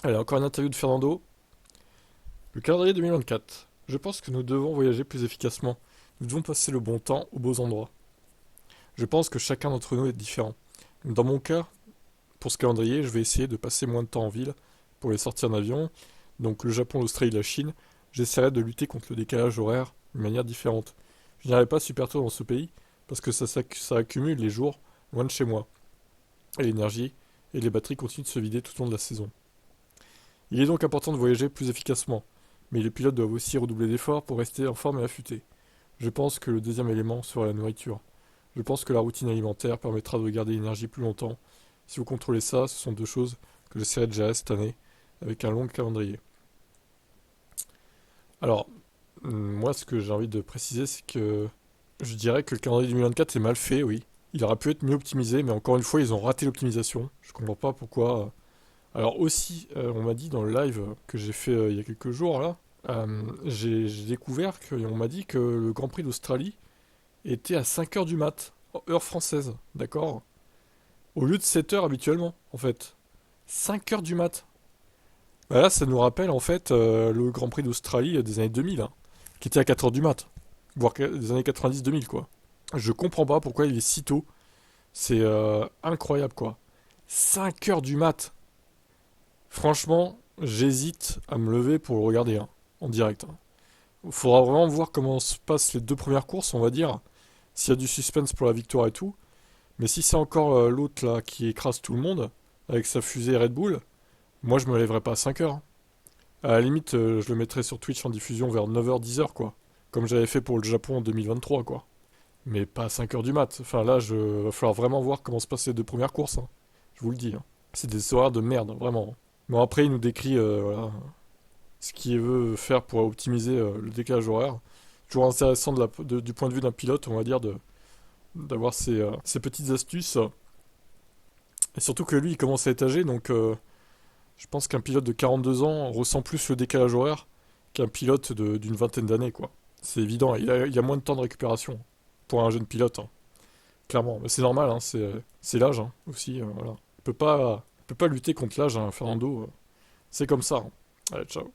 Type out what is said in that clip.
Allez, encore une interview de Fernando. Le calendrier 2024. Je pense que nous devons voyager plus efficacement. Nous devons passer le bon temps aux beaux endroits. Je pense que chacun d'entre nous est différent. Dans mon cas, pour ce calendrier, je vais essayer de passer moins de temps en ville pour les sorties en avion. Donc le Japon, l'Australie, la Chine. J'essaierai de lutter contre le décalage horaire d'une manière différente. Je n'irai pas super tôt dans ce pays parce que ça accumule les jours loin de chez moi. Et l'énergie et les batteries continuent de se vider tout au long de la saison. Il est donc important de voyager plus efficacement, mais les pilotes doivent aussi redoubler d'efforts pour rester en forme et affûtés. Je pense que le deuxième élément sera la nourriture. Je pense que la routine alimentaire permettra de garder l'énergie plus longtemps. Si vous contrôlez ça, ce sont deux choses que j'essaierai de gérer cette année avec un long calendrier. Alors, moi, ce que j'ai envie de préciser, c'est que je dirais que le calendrier 2024 est mal fait, oui. Il aurait pu être mieux optimisé, mais encore une fois, ils ont raté l'optimisation. Je comprends pas pourquoi. Alors aussi, on m'a dit dans le live que j'ai fait il y a quelques jours là, j'ai découvert qu'on m'a dit que le Grand Prix d'Australie était à 5 heures du mat, heure française, d'accord? Au lieu de 7 heures habituellement, en fait. 5 heures du mat. Bah là, ça nous rappelle en fait le Grand Prix d'Australie des années 2000, hein, qui était à 4 heures du mat, voire des années 90-2000 quoi. Je comprends pas pourquoi il est si tôt. C'est incroyable quoi. 5 heures du mat. Franchement, j'hésite à me lever pour le regarder hein, en direct. Il faudra vraiment voir comment se passent les deux premières courses, on va dire. S'il y a du suspense pour la victoire et tout. Mais si c'est encore l'autre là qui écrase tout le monde, avec sa fusée Red Bull, moi je me lèverai pas à 5 heures. À la limite, je le mettrai sur Twitch en diffusion vers 9 h 10 h quoi. Comme j'avais fait pour le Japon en 2023 quoi. Mais pas à 5 heures du mat. Enfin là, va falloir vraiment voir comment se passent les deux premières courses, hein. Je vous le dis, hein. C'est des horaires de merde, vraiment. Bon, après, il nous décrit voilà, ce qu'il veut faire pour optimiser le décalage horaire. Toujours intéressant du point de vue d'un pilote, on va dire, d'avoir ces petites astuces. Et surtout que lui, il commence à être âgé, donc je pense qu'un pilote de 42 ans ressent plus le décalage horaire qu'un pilote d'une vingtaine d'années, quoi. C'est évident, il a moins de temps de récupération pour un jeune pilote, hein, clairement. Mais c'est normal, hein, c'est l'âge hein, aussi, voilà. Il peut pas lutter contre l'âge, hein, Fernando. C'est comme ça, hein. Allez, ciao.